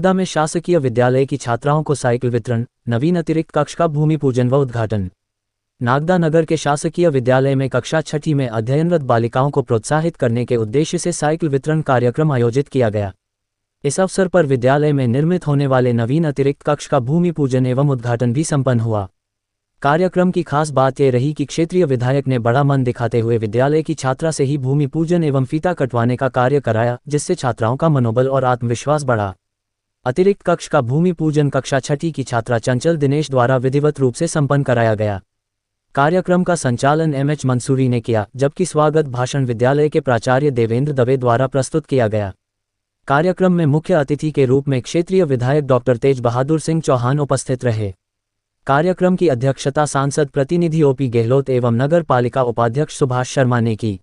नागदा में शासकीय विद्यालय की छात्राओं को साइकिल वितरण, नवीन अतिरिक्त कक्ष का भूमि पूजन व उद्घाटन। नागदा नगर के शासकीय विद्यालय में कक्षा 6ठी में अध्ययनरत बालिकाओं को प्रोत्साहित करने के उद्देश्य से साइकिल वितरण कार्यक्रम आयोजित किया गया। इस अवसर पर विद्यालय में निर्मित होने वाले नवीन अतिरिक्त कक्ष का भूमि पूजन एवं उद्घाटन भी संपन्न हुआ। कार्यक्रम की खास बात यह रही कि क्षेत्रीय विधायक ने बड़ा मन दिखाते हुए विद्यालय की छात्रा से ही भूमि पूजन एवं फीता कटवाने का कार्य कराया, जिससे छात्राओं का मनोबल और आत्मविश्वास बढ़ा। अतिरिक्त कक्ष का भूमि पूजन कक्षा 6ठी की छात्रा चंचल दिनेश द्वारा विधिवत रूप से संपन्न कराया गया। कार्यक्रम का संचालन एमएच मंसूरी ने किया, जबकि स्वागत भाषण विद्यालय के प्राचार्य देवेंद्र दवे द्वारा प्रस्तुत किया गया। कार्यक्रम में मुख्य अतिथि के रूप में क्षेत्रीय विधायक डॉक्टर तेज बहादुर सिंह चौहान उपस्थित रहे। कार्यक्रम की अध्यक्षता सांसद प्रतिनिधि ओपी गहलोत एवं नगर पालिका उपाध्यक्ष सुभाष शर्मा ने की।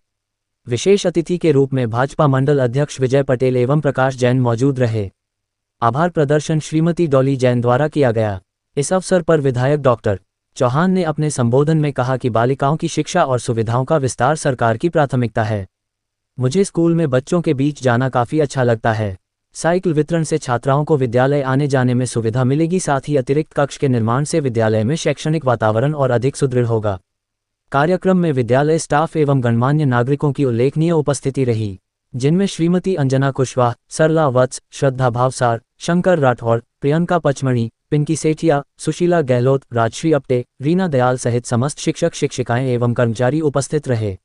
विशेष अतिथि के रूप में भाजपा मंडल अध्यक्ष विजय पटेल एवं प्रकाश जैन मौजूद रहे। आभार प्रदर्शन श्रीमती डॉली जैन द्वारा किया गया। इस अवसर पर विधायक डॉक्टर चौहान ने अपने संबोधन में कहा कि बालिकाओं की शिक्षा और सुविधाओं का विस्तार सरकार की प्राथमिकता है। मुझे स्कूल में बच्चों के बीच जाना काफ़ी अच्छा लगता है। साइकिल वितरण से छात्राओं को विद्यालय आने जाने में सुविधा मिलेगी, साथ ही अतिरिक्त कक्ष के निर्माण से विद्यालय में शैक्षणिक वातावरण और अधिक सुदृढ़ होगा। कार्यक्रम में विद्यालय स्टाफ एवं गणमान्य नागरिकों की उल्लेखनीय उपस्थिति रही, जिनमें श्रीमती अंजना कुशवाहा, सरला वत्स, श्रद्धा भावसार, शंकर राठौड़, प्रियंका पचमढ़ी, पिंकी सेठिया, सुशीला गहलोत, राजश्री अपटे, रीना दयाल सहित समस्त शिक्षक शिक्षिकाएं एवं कर्मचारी उपस्थित रहे।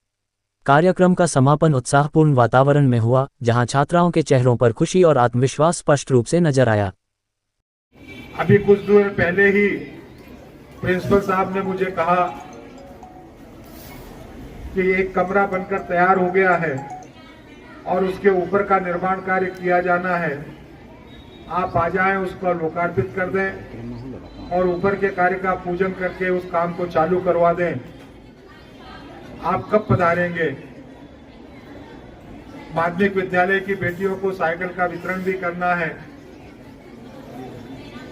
कार्यक्रम का समापन उत्साहपूर्ण वातावरण में हुआ, जहां छात्राओं के चेहरों पर खुशी और आत्मविश्वास स्पष्ट रूप से नजर आया। अभी कुछ देर पहले ही प्रिंसिपल साहब ने मुझे कहा कि एक कमरा बनकर तैयार हो गया है और उसके ऊपर का निर्माण कार्य किया जाना है। आप आ जाएं, उसको लोकार्पित कर दें और ऊपर के कार्य का पूजन करके उस काम को चालू करवा दें। आप कब पधारेंगे? माध्यमिक विद्यालय की बेटियों को साइकिल का वितरण भी करना है।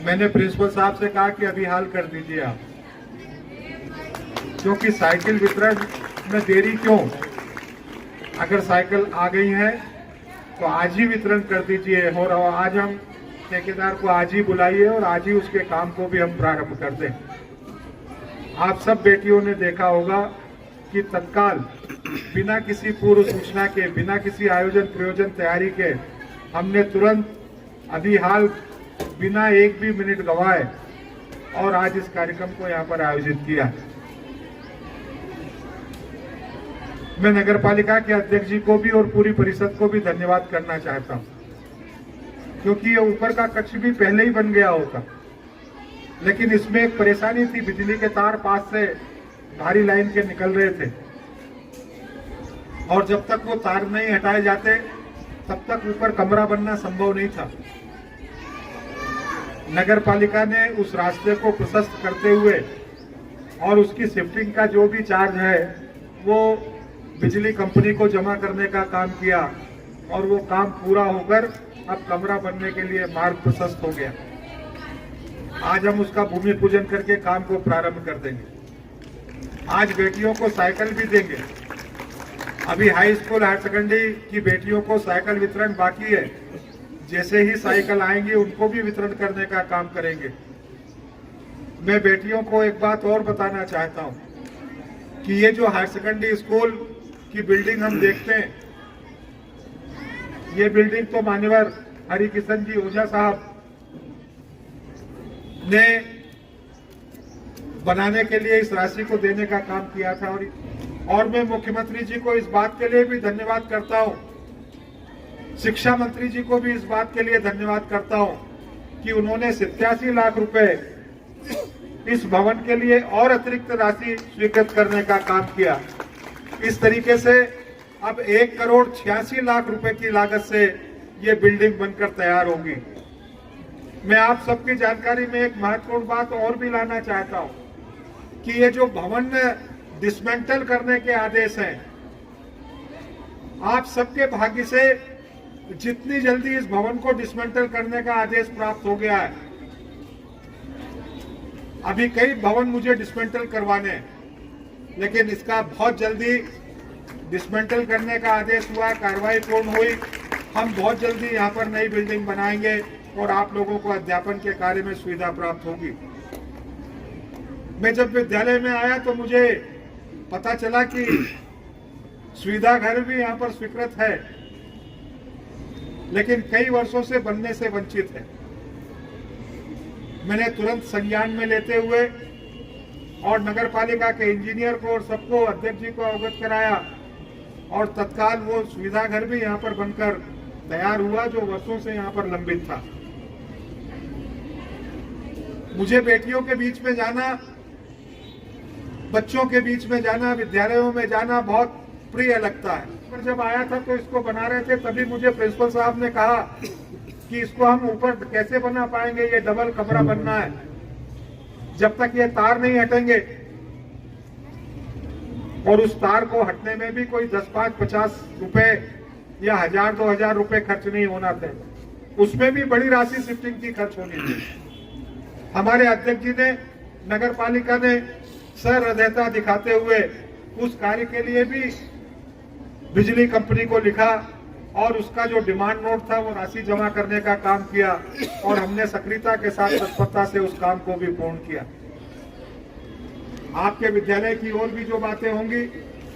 मैंने प्रिंसिपल साहब से कहा कि अभी हाल कर दीजिए आप, क्योंकि साइकिल वितरण में देरी क्यों? अगर साइकिल आ गई है तो आज ही वितरण कर दीजिए और आज हम ठेकेदार को आज ही बुलाइए और आज ही उसके काम को भी हम प्रारंभ कर दें। आप सब बेटियों ने देखा होगा कि तत्काल बिना किसी पूर्व सूचना के, बिना किसी आयोजन प्रयोजन तैयारी के हमने तुरंत अभी हाल बिना एक भी मिनट गवाए और आज इस कार्यक्रम को यहाँ पर आयोजित किया। मैं नगर पालिका के अध्यक्ष जी को भी और पूरी परिषद को भी धन्यवाद करना चाहता हूँ, क्योंकि ये ऊपर का कक्ष भी पहले ही बन गया होता, लेकिन इसमें एक परेशानी थी, बिजली के तार पास से भारी लाइन के निकल रहे थे और जब तक वो तार नहीं हटाए जाते तब तक ऊपर कमरा बनना संभव नहीं था। नगर पालिका ने उस रास्ते को प्रशस्त करते हुए और उसकी शिफ्टिंग का जो भी चार्ज है वो बिजली कंपनी को जमा करने का काम किया और वो काम पूरा होकर अब कमरा बनने के लिए मार्ग प्रशस्त हो गया। आज हम उसका भूमि पूजन करके काम को प्रारंभ कर देंगे। आज बेटियों को साइकिल भी देंगे। अभी हाई स्कूल हायर सेकेंडरी की बेटियों को साइकिल वितरण बाकी है। जैसे ही साइकिल आएंगी उनको भी वितरण करने का काम करेंगे। मैं बेटियों को एक बात और बताना चाहता हूं कि ये जो हायर सेकेंडरी स्कूल की बिल्डिंग हम देखते हैं, ये बिल्डिंग तो मान्यवर हरिकिशन जी ओझा साहब ने बनाने के लिए इस राशि को देने का काम किया था और मैं मुख्यमंत्री जी को इस बात के लिए भी धन्यवाद करता हूं, शिक्षा मंत्री जी को भी इस बात के लिए धन्यवाद करता हूं कि उन्होंने 87 लाख रुपए इस भवन के लिए और अतिरिक्त राशि स्वीकृत करने का काम किया। इस तरीके से अब 1,86,00,000 रुपए की लागत से ये बिल्डिंग बनकर तैयार होगी। मैं आप सबकी जानकारी में एक महत्वपूर्ण बात और भी लाना चाहता हूं कि ये जो भवन डिसमेंटल करने के आदेश हैं, आप सबके भाग्य से जितनी जल्दी इस भवन को डिसमेंटल करने का आदेश प्राप्त हो गया है। अभी कई भवन मुझे डिसमेंटल करवाने हैं, लेकिन इसका बहुत जल्दी डिसमेंटल करने का आदेश हुआ, कार्रवाई पूर्ण हुई। हम बहुत जल्दी यहाँ पर नई बिल्डिंग बनाएंगे और आप लोगों को अध्यापन के कार्य में सुविधा प्राप्त होगी। मैं जब विद्यालय में आया तो मुझे पता चला कि सुविधा घर भी यहाँ पर स्वीकृत है, लेकिन कई वर्षों से बनने से वंचित है। मैंने तुरंत संज्ञान में लेते हुए और नगर पालिका के इंजीनियर को और सबको, अध्यक्ष जी को अवगत कराया और तत्काल वो सुविधा घर भी यहाँ पर बनकर तैयार हुआ, जो वर्षों से यहाँ पर लंबित था। मुझे बेटियों के बीच में जाना, बच्चों के बीच में जाना, विद्यालयों में जाना बहुत प्रिय लगता है। पर जब आया था तो इसको बना रहे थे, तभी मुझे प्रिंसिपल साहब ने कहा कि इसको हम ऊपर कैसे बना पाएंगे, ये डबल कमरा बनना है, जब तक ये तार नहीं हटेंगे और उस तार को हटने में भी कोई 10, 5, 50 रुपए या 1000, 2000 रुपए खर्च नहीं होना था। उसमें भी बड़ी राशि शिफ्टिंग की खर्च होनी थी। हमारे अध्यक्ष जी ने, नगर पालिका ने सहृदयता दिखाते हुए उस कार्य के लिए भी बिजली कंपनी को लिखा और उसका जो डिमांड नोट था वो राशि जमा करने का काम किया और हमने सक्रियता के साथ तत्परता से उस काम को भी पूर्ण किया। आपके विद्यालय की और भी जो बातें होंगी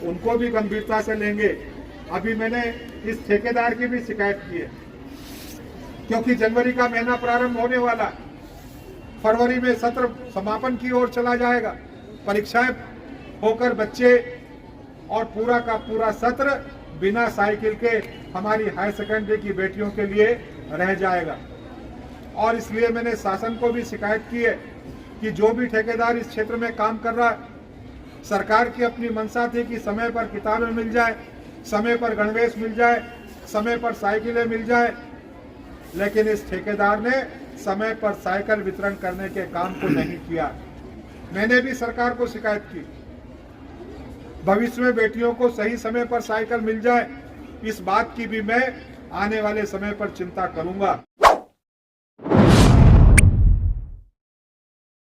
उनको भी गंभीरता से लेंगे। अभी मैंने इस ठेकेदार की भी शिकायत की है, क्योंकि जनवरी का महीना प्रारंभ होने वाला, फरवरी में सत्र समापन की ओर चला जाएगा, परीक्षाएं होकर बच्चे और पूरा का पूरा सत्र बिना साइकिल के हमारी हायर सेकेंडरी की बेटियों के लिए रह जाएगा। और इसलिए मैंने शासन को भी शिकायत की है कि जो भी ठेकेदार इस क्षेत्र में काम कर रहा है, सरकार की अपनी मंशा थी कि समय पर किताबें मिल जाए, समय पर गणवेश मिल जाए, समय पर साइकिलें मिल जाए, लेकिन इस ठेकेदार ने समय पर साइकिल वितरण करने के काम को नहीं किया। मैंने भी सरकार को शिकायत की, भविष्य में बेटियों को सही समय पर साइकिल मिल जाए, इस बात की भी मैं आने वाले समय पर चिंता करूंगा।